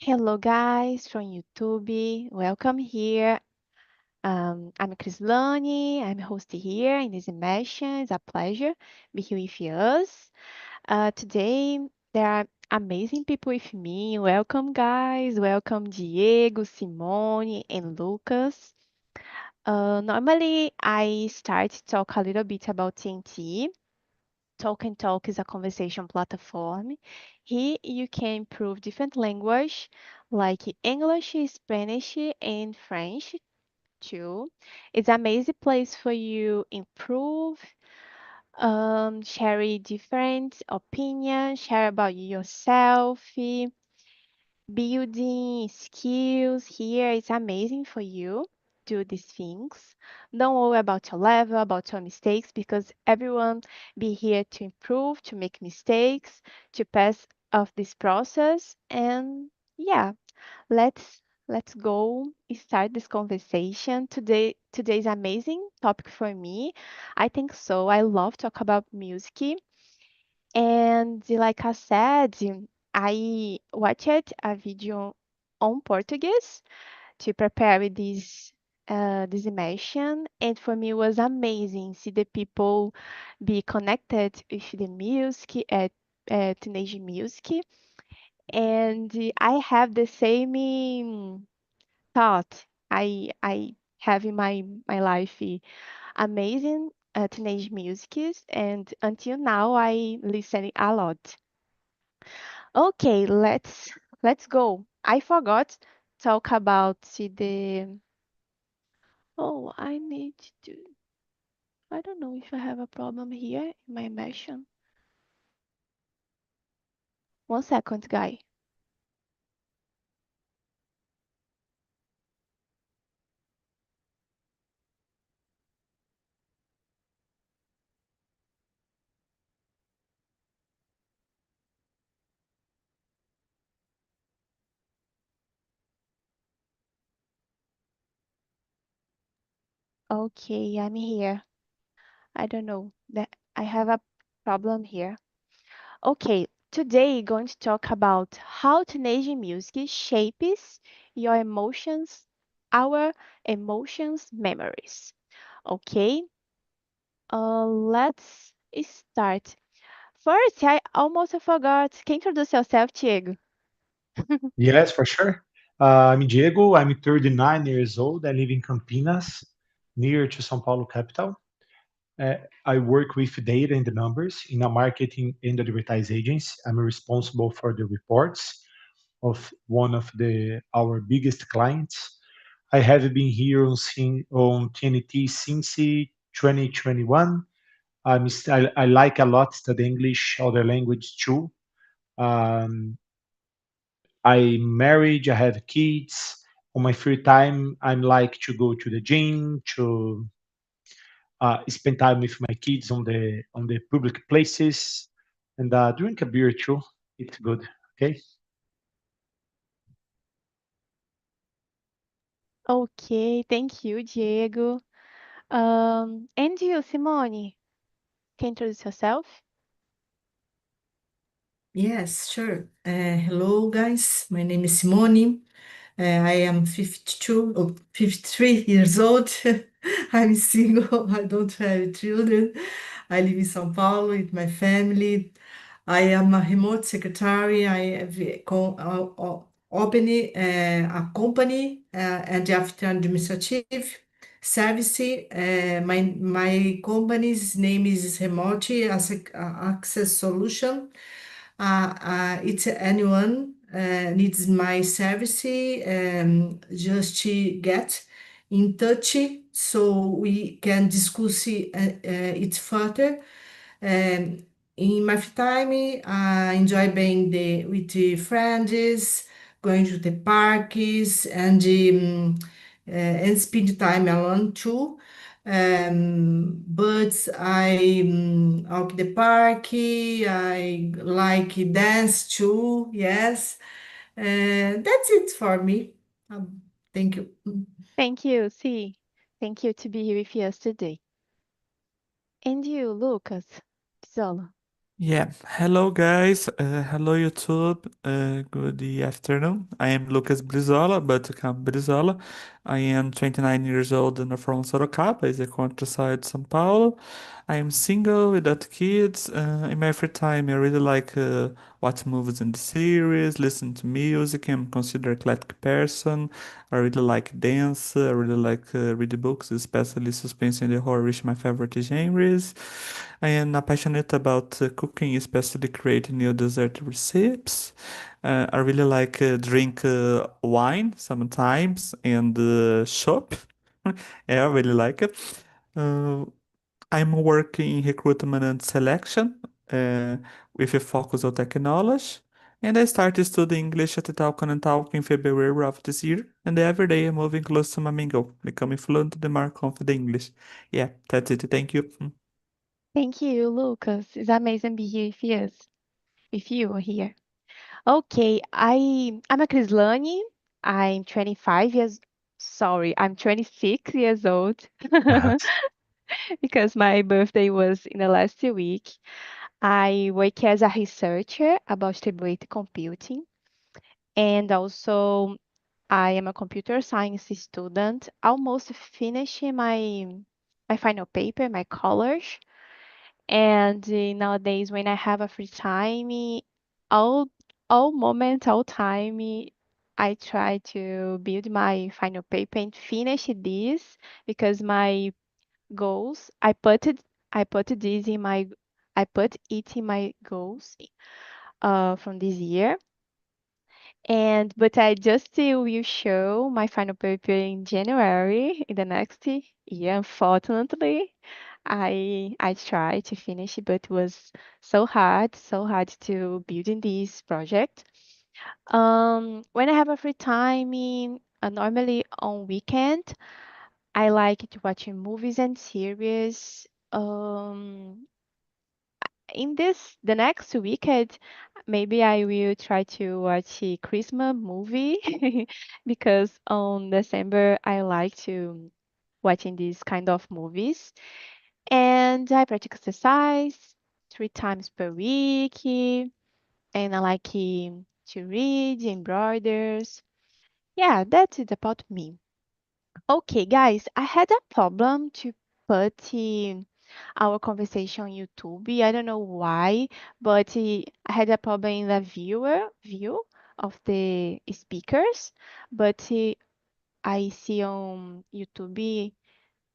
Hello, guys from YouTube. Welcome here. I'm Crislane. I'm host here in this immersion. It's a pleasure be here with us. Today there are amazing people with me. Welcome, guys. Welcome, Diego, Simone, and Lucas. Normally, I start to talk a little bit about TNT. Talk and Talk is a conversation platform. Here you can improve different language like English, Spanish, and French too. It's an amazing place for you improve, share different opinions, share about yourself, building skills here is amazing for you. Do these things. Don't worry about your level, about your mistakes, because everyone be here to improve, to make mistakes, to pass of this process. And yeah, let's go start this conversation. Today's amazing topic for me. I think so. I love talk about music. And like I said, I watched a video on Portuguese to prepare this immersion, and for me it was amazing see the people be connected with the music teenage music, and I have the same thought I have in my life amazing teenage music, and until now I listen a lot. Okay, let's go. I forgot talk about the. Oh, I need to. I don't know if I have a problem here in my immersion. 1 second, guy. Okay, I'm here. I don't know that I have a problem here. Okay, today going to talk about how teenage music shapes your emotions, our emotions, memories. Okay, let's start. First, I almost forgot. Can you introduce yourself, Diego? Yes, for sure. I'm Diego. I'm 39 years old. I live in Campinas, near to São Paulo capital. Uh, I work with data and the numbers in a marketing and advertising agency. I'm responsible for the reports of one of our biggest clients. I have been here on TNT since 2021. I like a lot study English, other language too. Um, I'm married, I have kids. On my free time, I'm like to go to the gym, to spend time with my kids on the public places, and drink a beer too. It's good. Okay. Okay, thank you, Diego. And you, Simone, can you introduce yourself? Yes, sure. Hello, guys. My name is Simone. I am 52 or 53 years old. I'm single. I don't have children. I live in São Paulo with my family. I am a remote secretary. I have opened a company and after administrative service. My company's name is Remote Access Solution. It's anyone needs my service, just to get in touch so we can discuss it further. Um, in my free time, I enjoy being with the friends, going to the parks, and spend time alone too. But I walk the park. I like dance too. Yes, that's it for me. Thank you. Thank you, see. Thank you to be here with us today. And you, Lucas Pizzolo. Yeah, hello guys, hello YouTube, good afternoon. I am Lucas Brizola, but to come Brizola. I am 29 years old and from Sorocaba, is a countryside São Paulo. I am single without kids. In my free time, I really like watch movies and series, listen to music. I'm considered eclectic person. I really like dance. I really like read books, especially suspense and horror, which are my favorite genres. I am passionate about cooking, especially creating new dessert recipes. I really like drink wine sometimes and shop. Yeah, I really like it. Uh, I'm working in recruitment and selection with a focus on technology. And I started studying English at the TALKNTALK in February of this year. And every day I'm moving close to my main goal, becoming fluent and more confident English. Yeah, that's it. Thank you. Thank you, Lucas. It's amazing to be here with you here. Okay, I'm a Crislane. I'm 25 years, sorry, I'm 26 years old because my birthday was in the last week. I work as a researcher about distributed computing, and also I am a computer science student, almost finishing my final paper, my college. And nowadays, when I have a free time, all all moment, all time, I try to build my final paper and finish this because my goals, I put this in my I put it in my goals from this year. And but I just will show my final paper in January in the next year. Unfortunately, I tried to finish it, but it was so hard to build in this project. When I have a free time, normally on weekend, I like to watch movies and series. In the next weekend, maybe I will try to watch a Christmas movie because on December I like to watching these kind of movies. And I practice exercise 3 times per week, and I like to read, embroiders. Yeah, that's it about me. Okay, guys, I had a problem to put our conversation on YouTube. I don't know why, but I had a problem in the view of the speakers. But I see on YouTube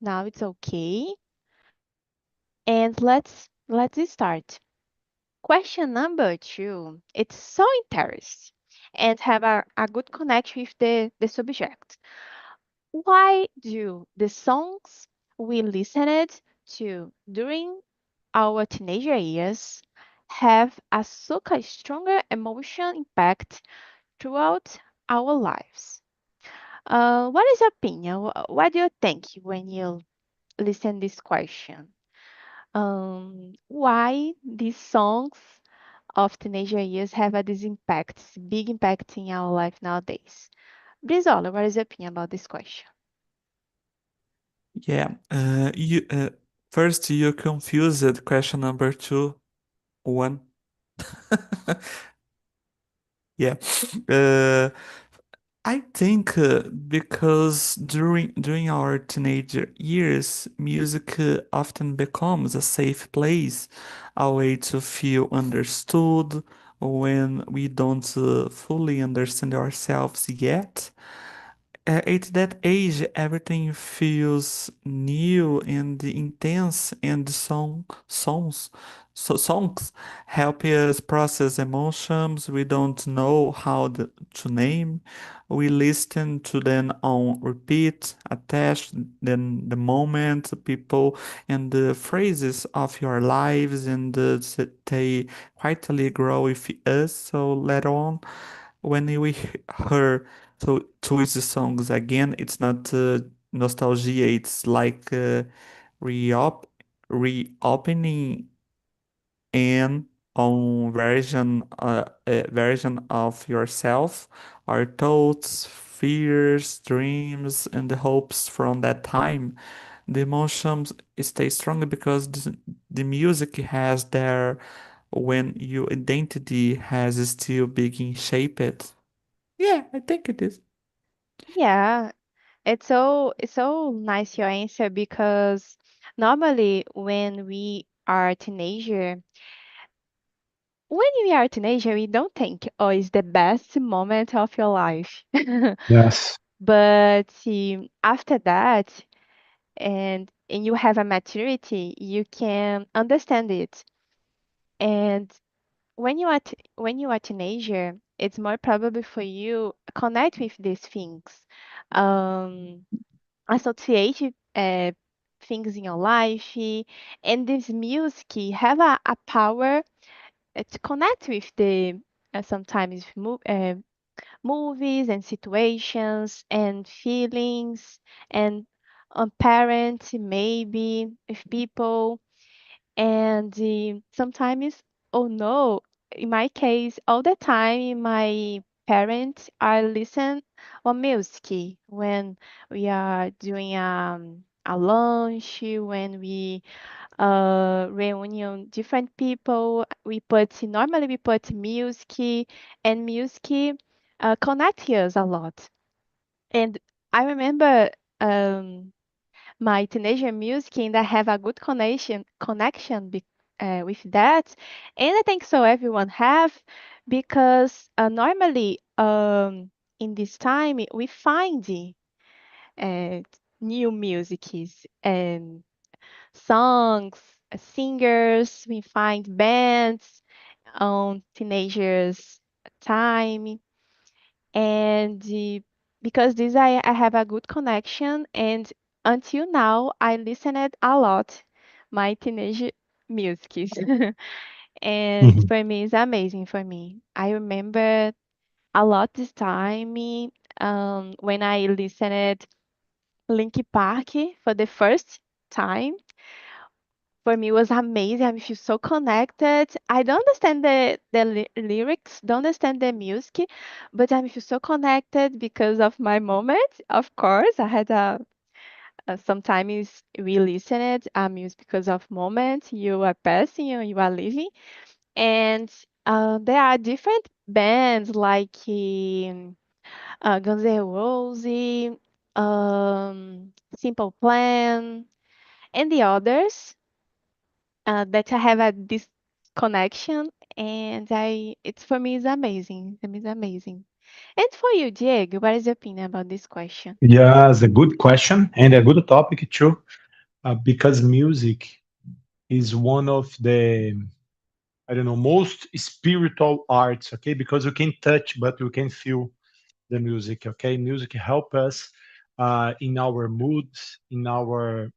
now it's okay. And let's start. Question number two. It's so interesting and have a good connection with the subject. Why do the songs we listened to during our teenager years have such a stronger emotional impact throughout our lives? What is your opinion? What do you think when you listen this question? Why these songs of teenager years have this impact, big impact in our life nowadays? Brizola, what is your opinion about this question? Yeah, you first you confused question number two, one. Yeah. Uh, I think because during our teenager years, music often becomes a safe place, a way to feel understood when we don't fully understand ourselves yet. At that age, everything feels new and intense, and songs help us process emotions we don't know to name. We listen to them on repeat, attach then the moment, people, and the phrases of your lives, and they quietly grow with us. So later on, when we hear twist songs again, it's not nostalgia, it's like reop reopening an own version of yourself, our thoughts, fears, dreams, and the hopes from that time. The emotions stay strong because the music has their when your identity has still being shaped? Yeah, I think it is. Yeah, it's so nice your answer because normally when we are a teenager, we don't think, oh, it's the best moment of your life. Yes. But after that, and you have a maturity, you can understand it. And when you are teenager, it's more probable for you connect with these things, um, associate things in your life, and this music have a power to connect with the sometimes movies and situations and feelings and on parents maybe with people and sometimes oh no, in my case all the time my parents are listen on music when we are doing a lunch, when we reunion different people, we put music, and music connect us a lot. And I remember um my teenager music and I have a good connection with that. And I think so everyone have because normally in this time we find uh, new musics and songs, singers, we find bands on teenagers time and because this I have a good connection and until now I listened a lot my teenage music and Mhm. for me it's amazing for me. I remember a lot this time when I listened Linkin Park for the first time. For me it was amazing. I feel so connected. I don't understand the lyrics, don't understand the music, but I feel so connected because of my moment. Of course, I had sometimes we listen it music because of moment you are passing or you are living, and there are different bands like Guns N' Roses, Simple Plan, and the others that I have a this connection and I it's for me is amazing. For me is amazing. And for you, Diego, what is your opinion about this question? Yeah, it's a good question and a good topic too, because music is one of the, I don't know, most spiritual arts. Okay, because you can touch, but you can feel the music. Okay, music help us in our moods, in our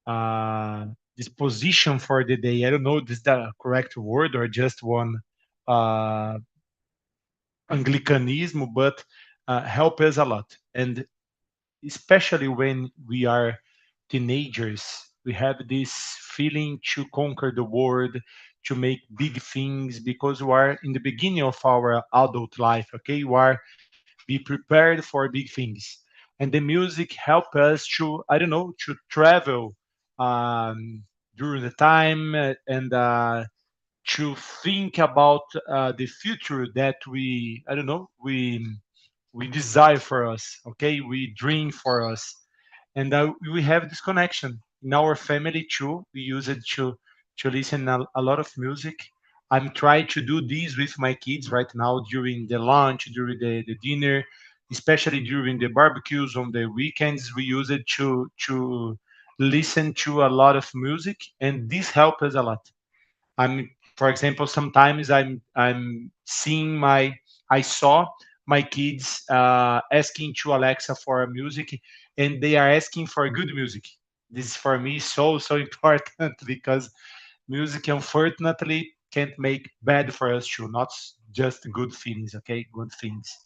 uh, disposition for the day. I don't know if this is the correct word or just one uh, Anglicanism, but help us a lot. And especially when we are teenagers, we have this feeling to conquer the world, to make big things because we are in the beginning of our adult life. Okay, we are be prepared for big things, and the music help us to, I don't know, to travel during the time and to think about the future that we, I don't know, we desire for us. Okay, we dream for us, and we have this connection in our family too. We use it to listen a lot of music. I'm trying to do this with my kids right now during the lunch, during the dinner, especially during the barbecues on the weekends. We use it to listen to a lot of music, and this helps us a lot. For example, sometimes I'm seeing I saw my kids asking to Alexa for music, and they are asking for good music. This is for me so important because music unfortunately can't make bad for us too, not just good feelings. Okay, good things.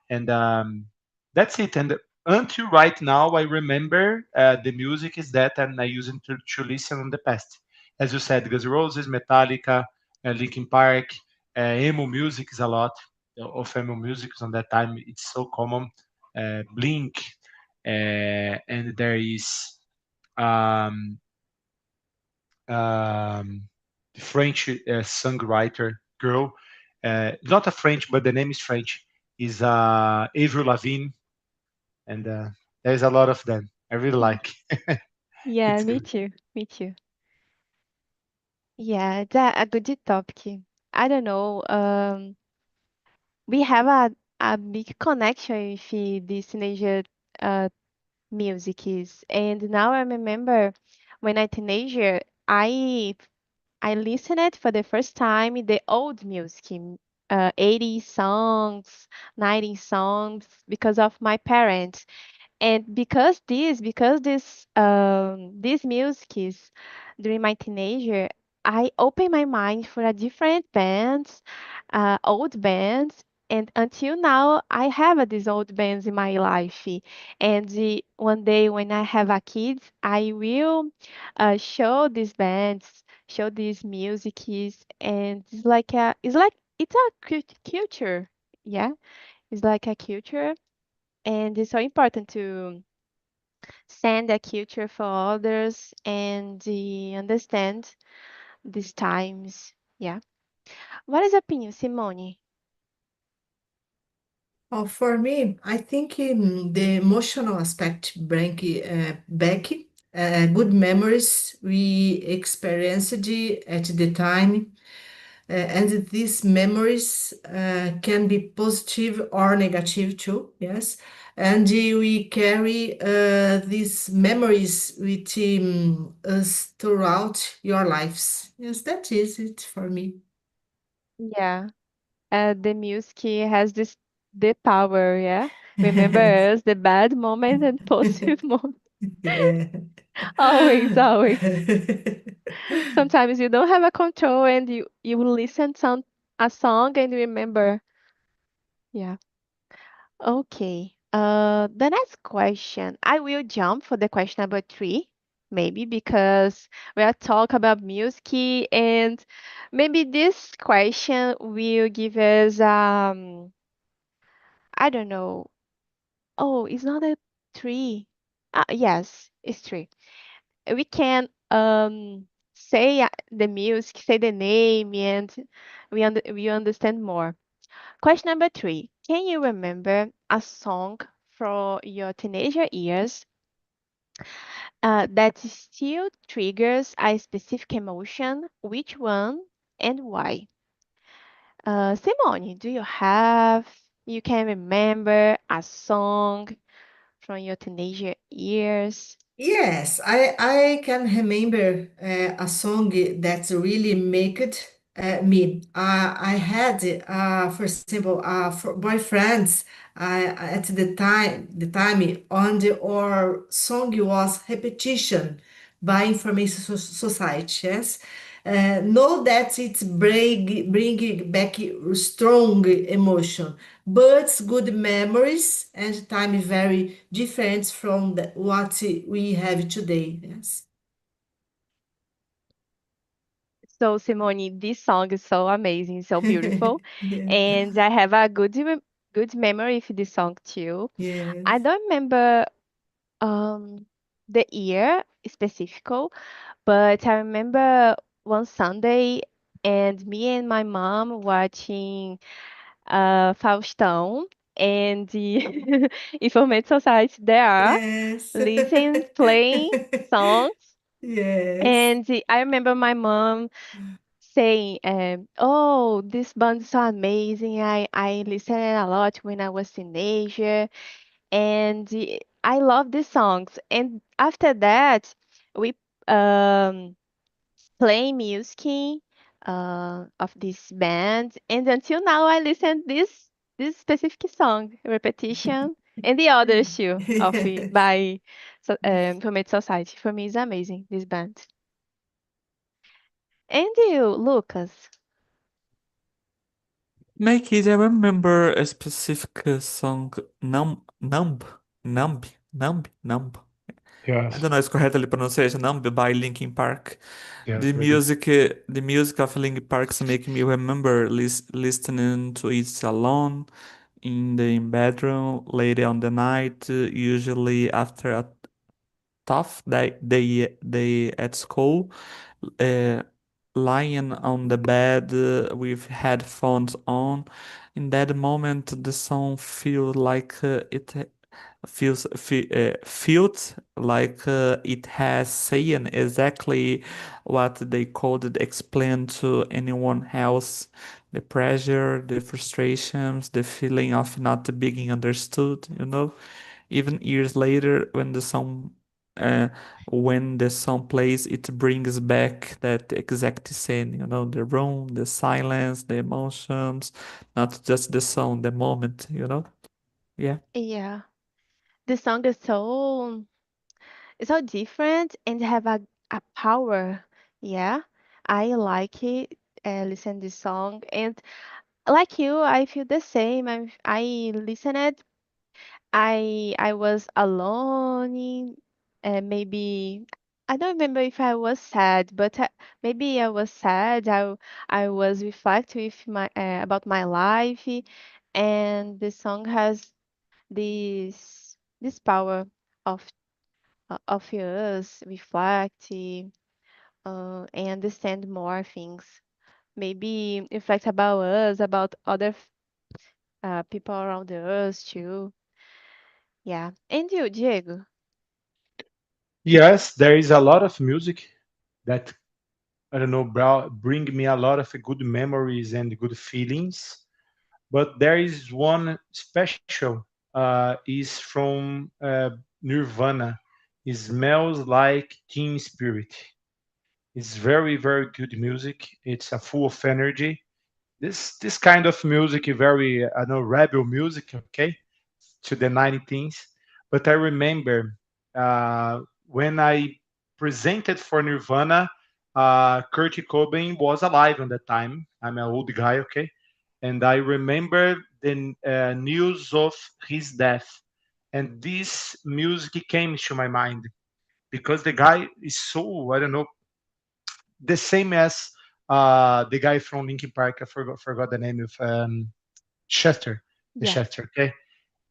And that's it. And until right now, I remember the music is that, and I used it to listen in the past. As you said, Guns N' Roses, Metallica, Linkin Park, emo music is a lot of emo music on that time. It's so common. Blink, and there is um, um, the French songwriter girl. Not a French, but the name is French. Is Avril Lavigne, and there's a lot of them. I really like. Yeah, It's me good. too. Me too. Yeah, it's a good topic. I don't know. We have a big connection with this teenager uh, music is, and now I remember when I teenager, I I listened it for the first time the old music, 80s songs, 90s songs, because of my parents. And because this music is during my teenager, I opened my mind for a different bands, old bands, and until now I have these old bands in my life. And one day when I have a kids, I will show these bands, show these musics, and it's a culture, yeah, it's like a culture, and it's so important to send a culture for others and understand these times. Yeah. What is your opinion, Simone? Oh, for me, I think the emotional aspect bring back good memories we experienced at the time. And these memories can be positive or negative too, yes. And we carry these memories with us throughout your lives. Yes, that is it for me. Yeah. The music has this the power, yeah. Remember Yes. us, the bad moment and positive moment. Yeah. Always, always. Sometimes you don't have a control and you will listen some a song and remember. Yeah. Okay. The next question. I will jump for the question number three, maybe because we are talking about music and maybe this question will give us I don't know. Oh, it's not a three. Yes, it's three. We can say the music, say the name, and we understand more. Question number three. Can you remember a song from your teenager years that still triggers a specific emotion? Which one and why? Simone, do you have, you can remember a song from your teenager years? Yes, I can remember a song that really make it me. I had, for example, for boyfriends at the time, on our song was Repetition by Information Society. Yes, know that it bring back strong emotion, but good memories and time very different from what we have today. Yes. So, Simone, this song is so amazing, so beautiful, Yeah. and I have a good memory for this song too. I Yes. don't remember the year specific, but I remember one Sunday and me and my mom watching Faustão and the Information Society there, Yes. listening, playing songs. Yes. And I remember my mom saying, "Oh, this band is so amazing. I listened a lot when I was teenager, and I love these songs." And after that, we um play music of this band, and until now I listen this specific song, Repetition, and the others too of Yes. by Comet Society. For me, it's amazing this band. And you, Lucas? Make it, I remember a specific song, Numb. I Yes. don't know it's correctly pronunciation, Numb by Linkin Park. Yes. Very good. The music of Linkin Park make me remember listening to it alone in the bedroom late on the night, usually after a tough day at school. Uh, lying on the bed with headphones on. In that moment, the song feels like it feels like it has saying exactly what they could explain to anyone else. The pressure, the frustrations, the feeling of not being understood, you know. Even years later, uh, when the song plays, it brings back that exact scene, you know, the room, the silence, the emotions, not just the song, the moment, you know? Yeah. Yeah. The song is so different and have a power. Yeah. I like it, listen this song. And like you, I feel the same. I listened. I was alone. Maybe I don't remember if I was sad, but maybe I was sad. I was reflecting with my about my life, and the song has this power of of us reflect and understand more things. Maybe reflect about us, about other people around us too. Yeah. And you, Diego? Yes, there is a lot of music that I don't know, bring me a lot of good memories and good feelings. But there is one special, is from Nirvana. It smells like Teen Spirit. It's very, very good music. It's a full of energy. This kind of music is very, I know, rebel music, okay, to the 19th. But I remember when I presented for Nirvana, Kurt Cobain was alive at that time. I'm an old guy, okay, and I remember the news of his death, and this music came to my mind because the guy is so, I don't know, the same as the guy from Linkin Park. I forgot the name of Chester, the Yeah. Chester. Okay,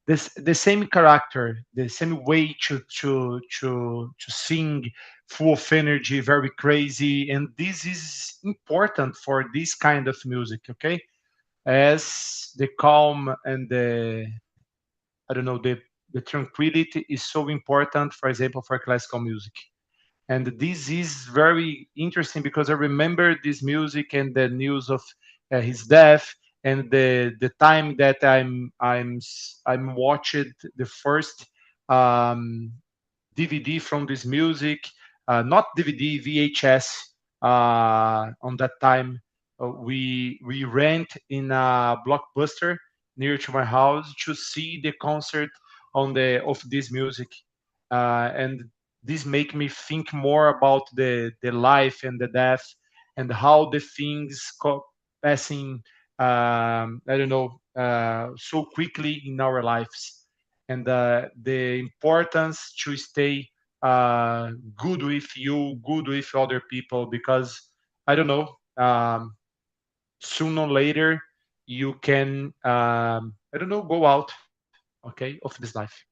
this the same character, the same way to sing, full of energy, very crazy, and this is important for this kind of music. Okay, as the calm and the, I don't know, the tranquility is so important. For example, for classical music. And this is very interesting because I remember this music and the news of his death, and the time that I'm watched the first um, DVD from this music, not DVD, VHS. On that time, we rent in a blockbuster near to my house to see the concert on the of this music, and this make me think more about the life and the death and how the things passing, I don't know, so quickly in our lives, and the importance to stay good with you, good with other people, because I don't know, sooner or later you can, I don't know, go out, okay, of this life.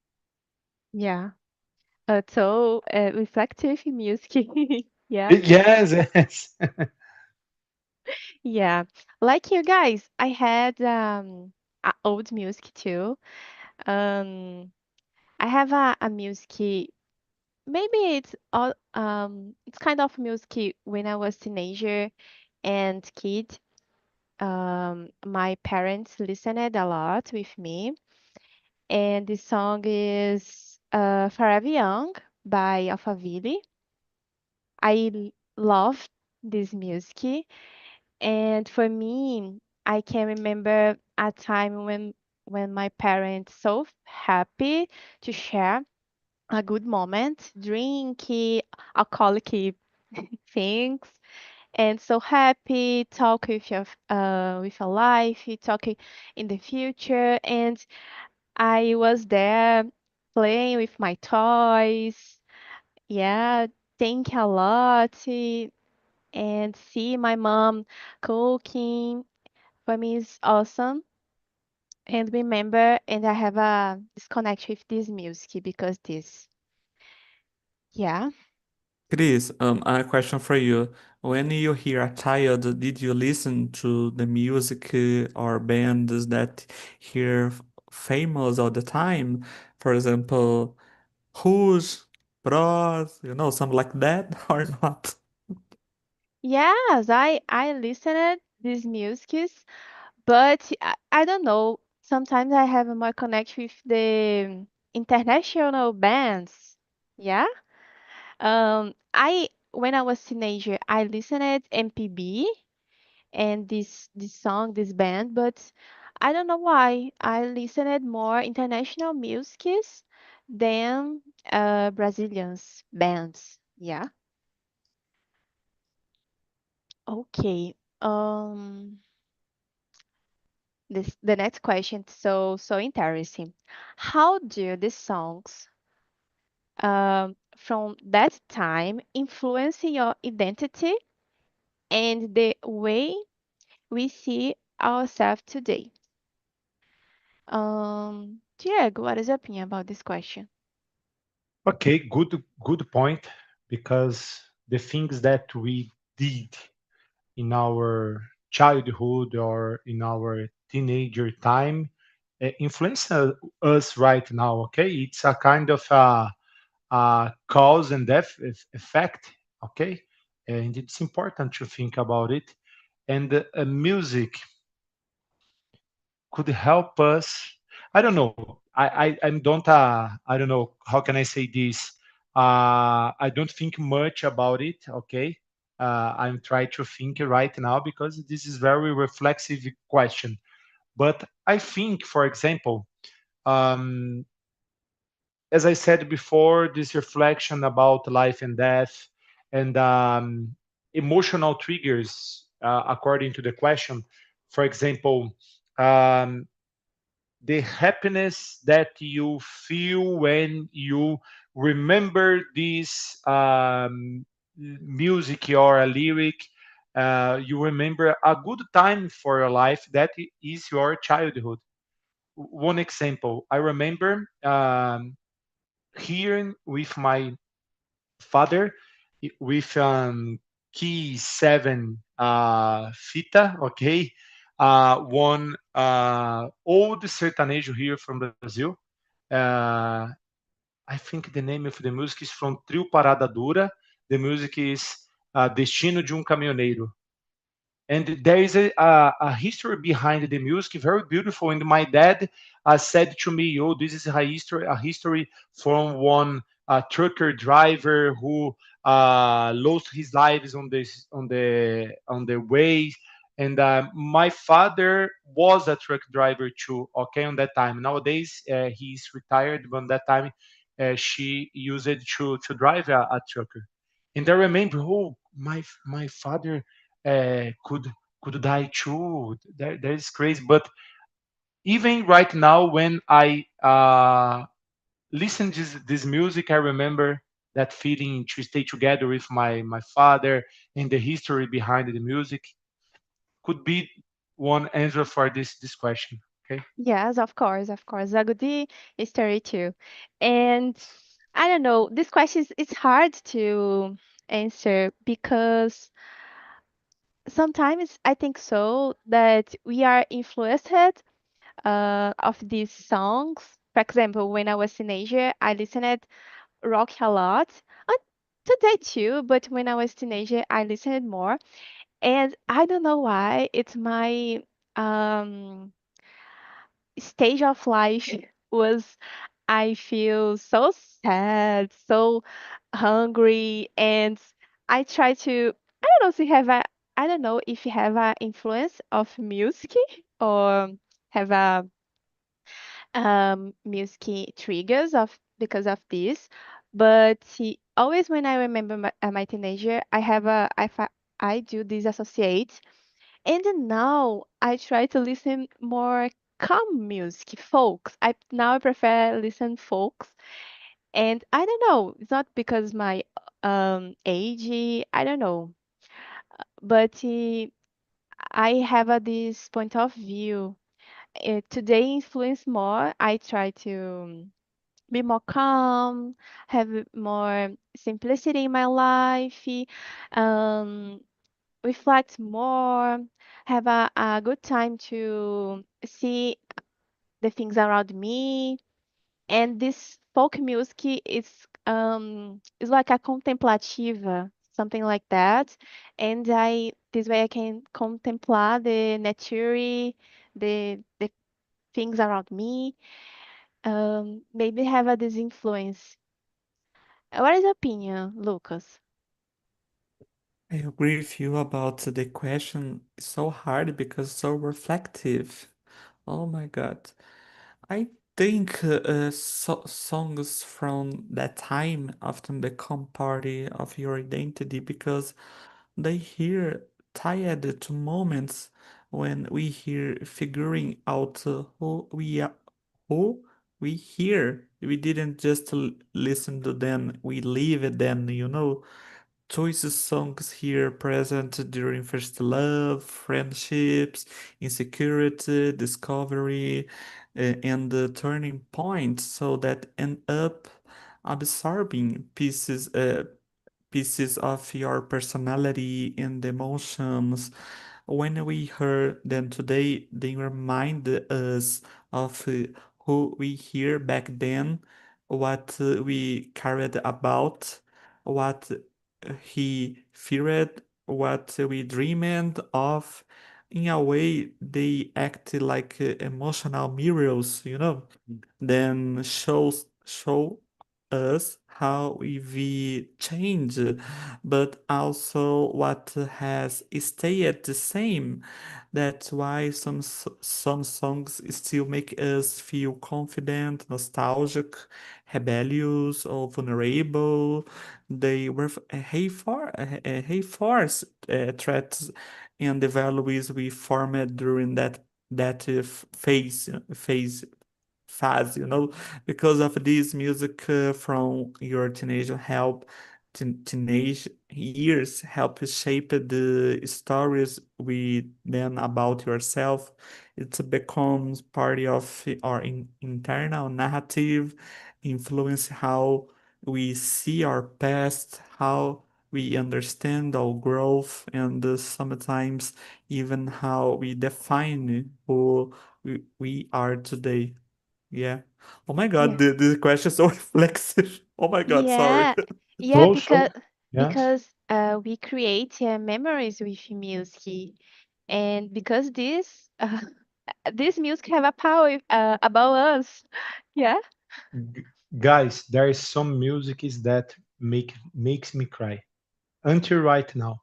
Yeah. So reflective music. Yeah. Yes, yes. Yeah. Like you guys, I had old music too. Um, I have a music. Maybe it's kind of music when I was teenager and kid. My parents listened a lot with me, and the song is Forever Young by Alphaville. Love this music, and for me, I can remember a time when my parents so happy to share a good moment, drink alcoholic things, and so happy talk with your life, talking in the future, and I was there playing with my toys. Yeah, think a lot and see my mom cooking. For me, it's awesome. And remember, and I have a disconnect with this music because this. Yeah. Chris, a question for you. When you hear a child, did you listen to the music or bands that hear famous all the time? For example, Who's, Bros, something like that or not? Yes, I listened these musics, but I don't know. Sometimes I have more connection with the international bands. Yeah. I when I was teenager, I listened MPB and this song, this band, but I don't know why. I listened more international musics than Brazilians bands. Yeah. Okay. This the next question so interesting. How do these songs from that time influence your identity and the way we see ourselves today? Diego, what is your opinion about this question? Okay, good point. Because the things that we did in our childhood or in our teenager time influence us right now. Okay, it's a kind of cause and effect. Okay, and it's important to think about it. And music could help us. I don't know. I don't. I don't know. How can I say this? I don't think much about it. Okay. I'm trying to think right now because this is very reflexive question. But I think, for example, um, as I said before, this reflection about life and death and emotional triggers, according to the question. For example, um, the happiness that you feel when you remember this music or a lyric. You remember a good time for your life that is your childhood. One example, I remember hearing with my father with key 7 fita, okay, one old sertanejo here from Brazil. uh, I think the name of the music is from Trio Parada Dura. The music is Destino de um Caminhoneiro. And there is a history behind the music, very beautiful. And my dad said to me, "Oh, this is a history from one trucker driver who lost his lives on the way." And my father was a truck driver too. Okay, on that time. Nowadays, he's retired, but on that time, she used it to drive a trucker. And I remember, oh, my father could die too. That is crazy. But even right now, when I listen to this music, I remember that feeling to stay together with my father and the history behind the music. Could be one answer for this question. Okay. Yes, of course, of course. Agudi is 32. And I don't know, this question is it's hard to answer because sometimes I think so that we are influenced of these songs. For example, when I was teenager, I listened rock a lot. Uh, Today too, but when I was teenager, I listened more. And I don't know why. It's my um stage of life was I feel so sad, so hungry, and I try to I don't know if you have a I don't know if you have a influence of music or have a music triggers of because of this, but always when I remember my teenager, I do this associate, and then now I try to listen more calm music, folks. I prefer listen folks, and I don't know. It's not because my age. I don't know, but I have this point of view. Today influence more. I try to. be more calm, have more simplicity in my life, um, reflect more, have a good time to see the things around me. And this folk music is like a contemplativa, something like that. And I this way I can contemplate the nature, the things around me. Maybe have a this influence. What is your opinion, Lucas? I agree with you about the question. It's so hard because so reflective. Oh my God. I think songs from that time often become part of your identity because they hear tied to moments when we hear figuring out who we are, who we hear. We didn't just listen to them, we live them, you know. Choices songs here present during first love, friendships, insecurity, discovery, and the turning points, so that end up absorbing pieces of your personality and emotions. When we hear them today, they remind us of who we hear back then, what we cared about, what he feared, what we dreamed of. In a way, they act like emotional mirrors, you know, then show us how we change, but also what has stayed the same. That's why some songs still make us feel confident, nostalgic, rebellious, or vulnerable. They were hey force threats and the values we formed during that phase, you know, because of this music from your teenager help teenage years help shape the stories we then about yourself. It becomes part of our internal narrative, influence how we see our past, how we understand our growth, and sometimes even how we define who we are today. Yeah. Oh my God, Yeah. the question is so reflexive. Oh my God, sorry. Yeah, yeah, So, so, yes. we create memories with music, and because this this music have a power about us. Yeah, G- Guys, there is some music is that makes me cry until right now.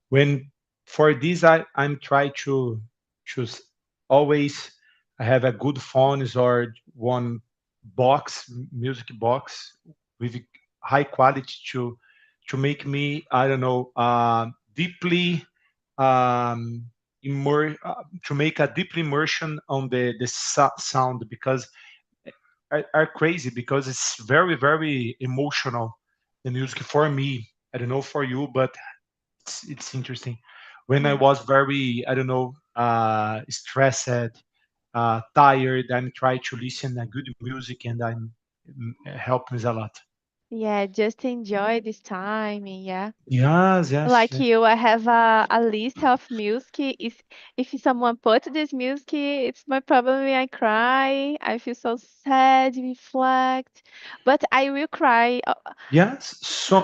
When for this I'm trying to choose always I have a good phones or one music box with high quality to make me I don't know deeply um to make a deep immersion on the sound because are crazy because it's very emotional the music for me. I don't know for you, but it's interesting. When I yeah, was very, I don't know, stressed, tired, I'm trying to listen a good music and I'm help me a lot. yeah. Just enjoy this time, and yeah. Yes, yes, Like yes. you, I have a list of music. Is if someone put this music, it's my problem. I cry. I feel so sad, reflect, but I will cry. Yes,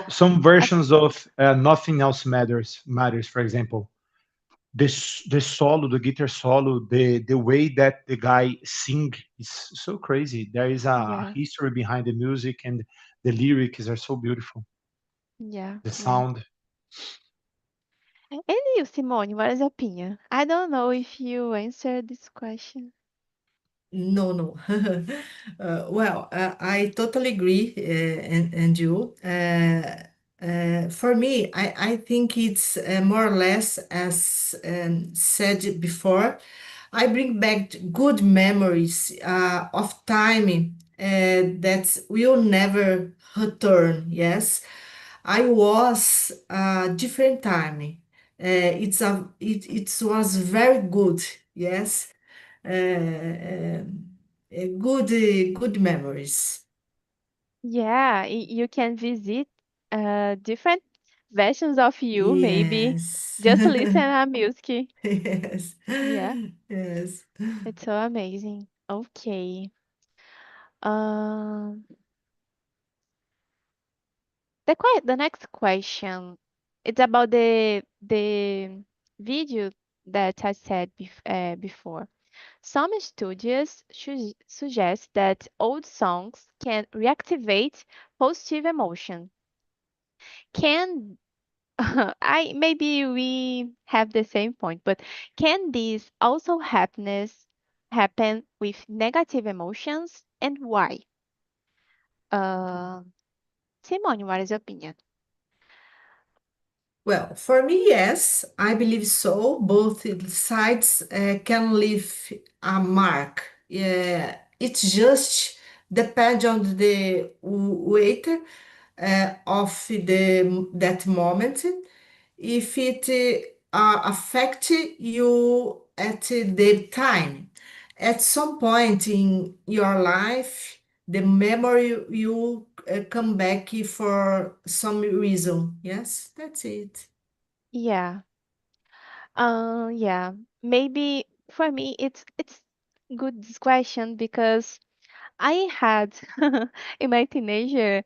some As versions of Nothing Else Matters, for example. The solo, the guitar solo, the way that the guy sing is so crazy. There is a yeah, history behind the music and the lyrics are so beautiful. yeah, The yeah. sound. And you, Simone, what is your opinion? I don't know if you answered this question. No, no. Well, I totally agree, and you. For me, I think it's more or less as said before. I bring back good memories of time that will never return. Yes, I was different time. It was very good. Yes, good memories. Yeah, you can visit different versions of you, maybe. Yes. Just listen to music. Yes. Yeah, Yes. it's so amazing. Okay. Um, the next question, it's about the video that I said before. Some studies suggest that old songs can reactivate positive emotion. Can I maybe we have the same point, but can this also happen with negative emotions and why? Uh, Simone, what is your opinion? Well, for me, yes, I believe so. Both sides can leave a mark. Yeah, it just depends on the weight of that moment. If it affect you at the time, at some point in your life, the memory you come back for some reason. Yes, that's it. Yeah. Yeah. Maybe for me it's good this question because I had in my teenager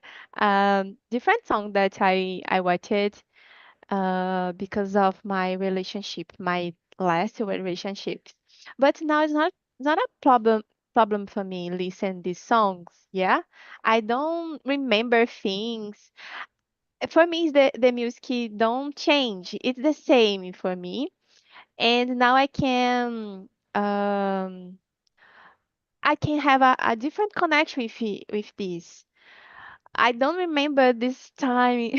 different song that I watched because of my relationship, my last relationship. But now it's not a problem for me listen these songs. Yeah, I don't remember things. For me, it's the music don't change. It's the same for me, and now um I can have a different connection with this. I don't remember this time,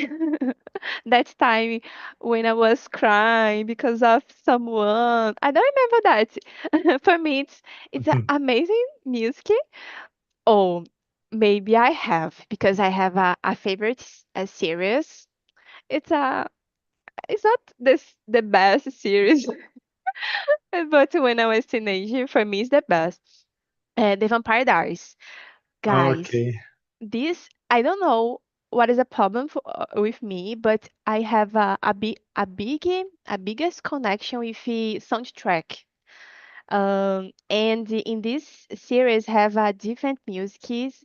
that time when I was crying because of someone. I don't remember that. For me, it's a amazing music. Oh, maybe I have because I have a favorite series. It's a it's not the best series, but when I was teenager, for me, it's the best. The Vampire Diaries, guys. Okay. This I don't know what is a problem with me, but I have a biggest connection with the soundtrack. And in this series have different musics,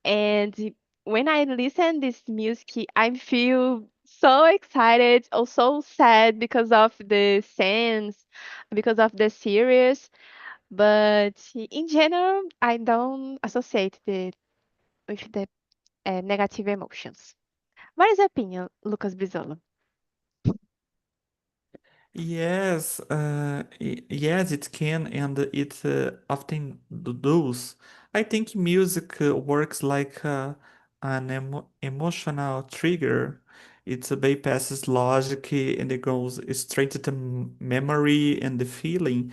and when I listen this music, I feel so excited or so sad because of the scenes, because of the series. But in general, I don't associate the with the negative emotions. What is your opinion, Lucas Brizola? Yes, yes, it can, and it often does. I think music works like an emotional trigger. It bypasses logic and it goes straight to the memory and the feeling.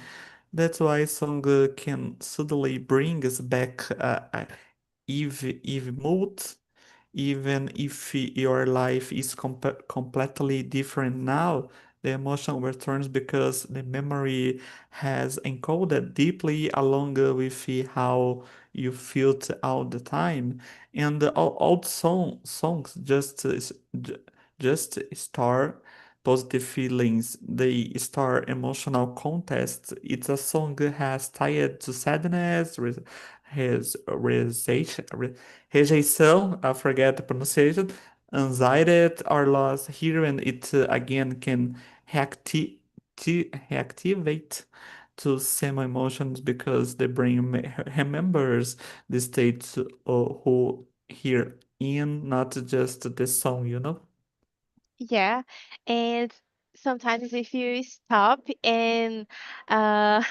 That's why song can suddenly bring us back if mood, even if your life is completely different now, the emotion returns because the memory has encoded deeply along with how you felt all the time. And all songs just store positive feelings. They store emotional context. It's a song has tied to sadness, his rejeição, I forget the pronunciation, anxiety or loss. Here and it again can reactivate to same emotions because the brain remembers the states who here in, not just the song, you know? Yeah, and sometimes if you stop and uh,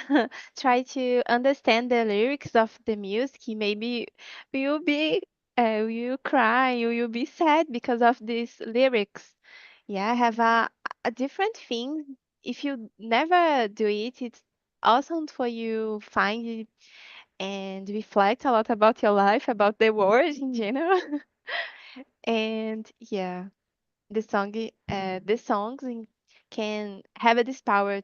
try to understand the lyrics of the music, maybe you'll be you'll cry, you'll be sad because of these lyrics. Yeah, have a different thing. If you never do it, it's awesome for you find it and reflect a lot about your life, about the world in general. And yeah, the songs can have this power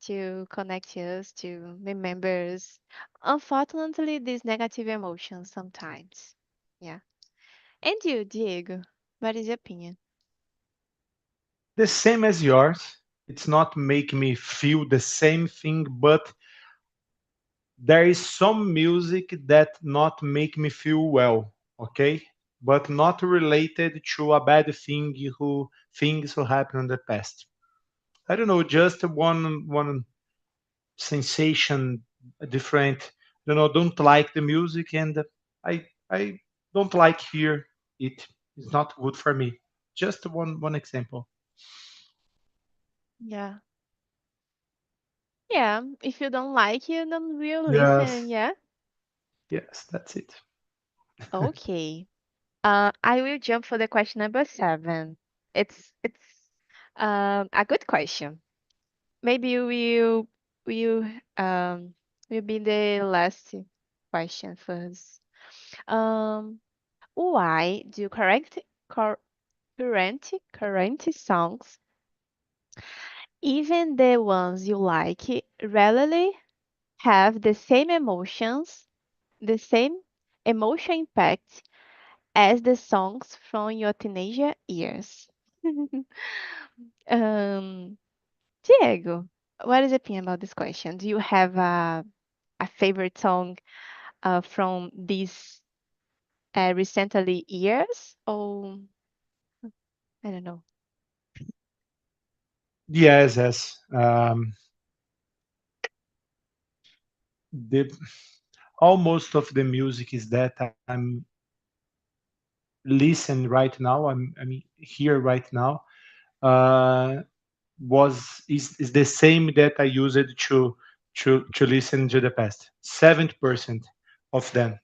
to connect us to remembers, unfortunately, these negative emotions sometimes. Yeah. And you, Diego, what is your opinion? The same as yours. It's not making me feel the same thing, but there is some music that not make me feel well, okay? But not related to a bad thing who things who happened in the past. I don't know, just one sensation different. Don't like the music, and I don't like hear it. It's not good for me. Just one example. Yeah. Yeah, if you don't like, you don't will listen, Yes, yeah? yes, that's it. Okay. I will jump for the question number 7. It's a good question. Maybe will um will be the last question first. Um, why do cor, current songs, even the ones you like, rarely have the same emotion impact as the songs from your teenager years? um, Diego, what is your opinion about this question? Do you have a favorite song from these recently years? Or I don't know. Yes, yes. The almost of the music is that I'm listen right now. I'm here right now. Uh, is the same that I used to listen to the past. 70% of them.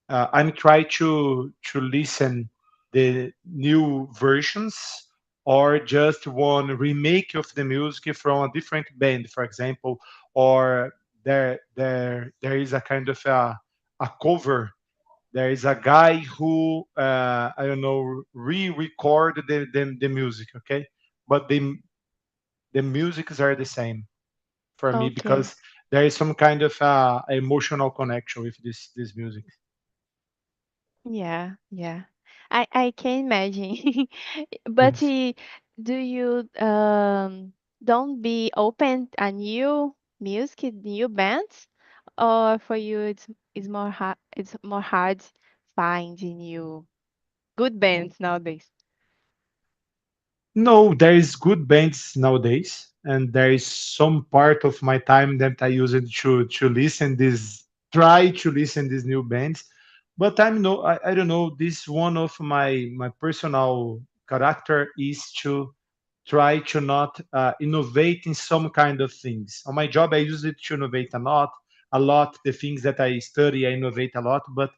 I'm trying to listen the new versions or just one remake of the music from a different band, for example, or there is a kind of a cover. There is a guy who I don't know re-record the music, okay, but the musics are the same for me Okay. because there is some kind of emotional connection with this music. Yeah, yeah. I can imagine. But Yes. do you don't be open a new music, new bands, or for you it's more hard finding new good bands nowadays? No, there is good bands nowadays, and there is some part of my time that I use it to listen this, try to listen these new bands. But I don't know. This one of my personal character is to try to not innovate in some kind of things. On my job, I use it to innovate a lot. The things that I study, I innovate a lot. But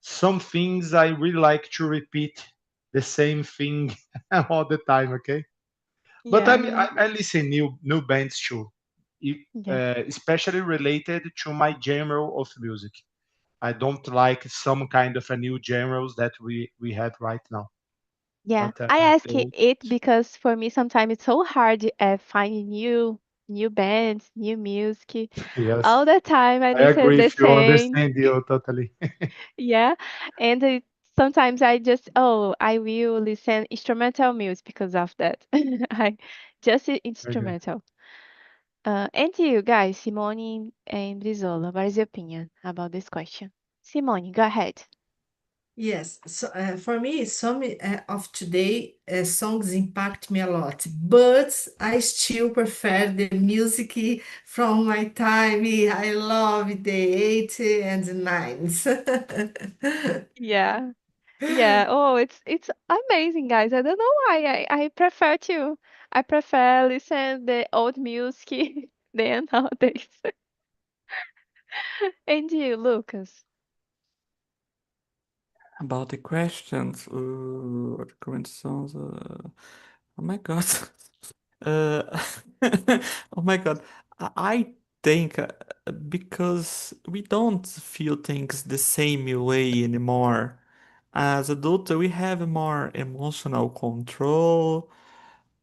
some things I really like to repeat the same thing all the time. Okay, but Yeah, I listen new bands too, yeah. especially related to my genre of music. I don't like some kind of a new genres that we had right now. Yeah, But I ask the old, it because for me sometimes it's so hard finding new bands, new music. yes, All the time I I listen agree the if you same. understand you totally. Yeah, and sometimes I just I will listen instrumental music because of that. I just Okay. instrumental. And you guys, Simone and Brizola, what is your opinion about this question? Simone, go ahead. Yes, so for me, some of today songs impact me a lot, but I still prefer the music from my time. I love the 80s and the 90s. Yeah. Yeah. Oh, it's amazing, guys. I don't know why I prefer listen the old music than nowadays. And you, Lucas? About the questions, what current songs? Oh my God. Uh, oh my God. I think because we don't feel things the same way anymore. As adults, we have more emotional control.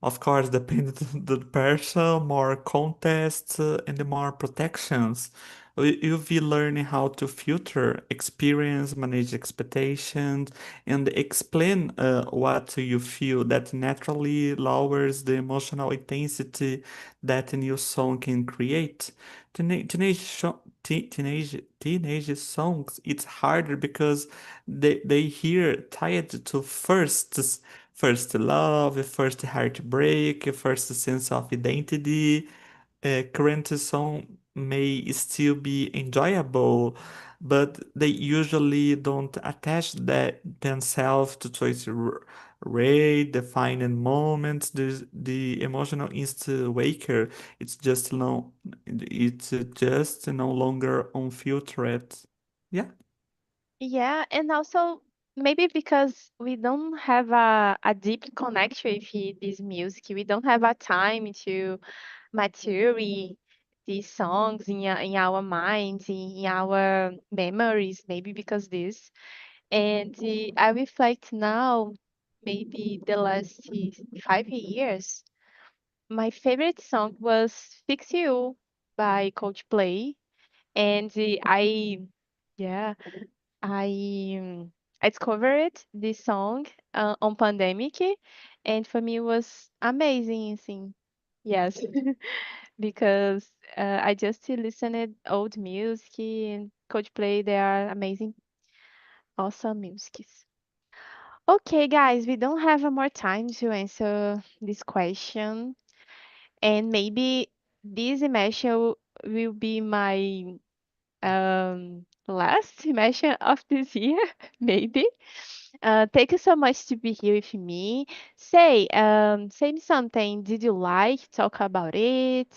Of course, depending on the person, more contests and more protections. You'll be learning how to filter experience, manage expectations, and explain what you feel that naturally lowers the emotional intensity that a new song can create. Teenage songs, it's harder because they hear tied to first love, first heartbreak, first sense of identity. Current song may still be enjoyable, but they usually don't attach themselves to choice rate, defining moments. The emotional instant waker. It's just no, it's just no longer unfiltered. Yeah. Yeah, and also maybe because we don't have a deep connection with this music, we don't have a time to mature these songs in our minds, in our memories, maybe because this. And I reflect now, maybe the last 5 years, my favorite song was Fix You by Coldplay. And yeah, I I discovered this song on pandemic, and for me it was amazing, assim. Yes, because I just listened old music and Coldplay. They are amazing, awesome musics. Okay, guys, we don't have more time to answer this question, and maybe this immersion will be my last immersion of this year, maybe. Thank you so much to be here with me. Say me something. Did you like talk about it?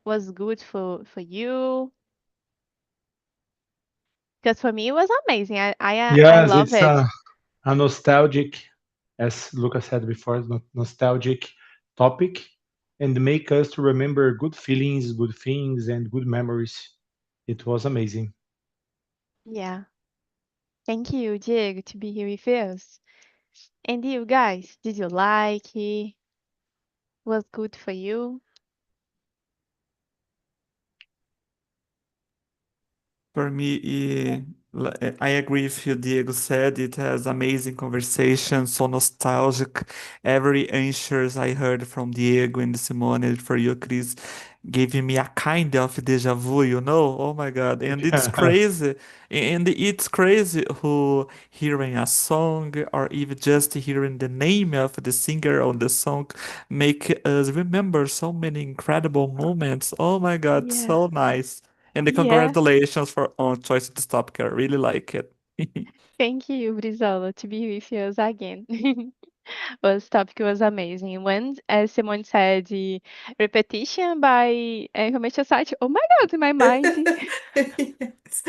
Was good for you? Because for me it was amazing. I Yes, love it's it. a nostalgic, as Lucas said before, nostalgic topic, and make us to remember good feelings, good things, and good memories. It was amazing. Yeah. Thank you, Diego, to be here with us. And you guys, did you like it? Was good for you? For me, I agree with you, Diego said. It has amazing conversation, so nostalgic. Every answers I heard from Diego and Simone for you, Chris, gave me a kind of deja vu, you know? Oh my God. And it's crazy. And it's crazy who hearing a song or even just hearing the name of the singer on the song make us remember so many incredible moments. Oh my God, Yeah. so nice. And the Yeah. congratulations for on choice this topic. I really like it. Thank you, Brizola, to be with us again. Was topic was amazing. When Simone said the repetition by information site, oh my God, in my mind. Yes.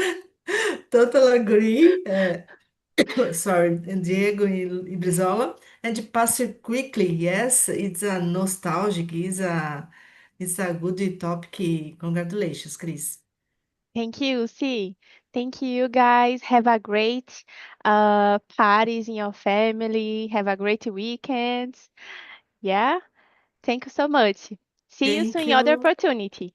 Total agree. Sorry, and Diego e Brizola. And pass it quickly. Yes, it's a nostalgic. It's a good topic. Congratulations, Chris. Thank you, see. Thank you, guys. Have a great parties in your family. Have a great weekend. Yeah. Thank you so much. See you soon Thank in other you. opportunity.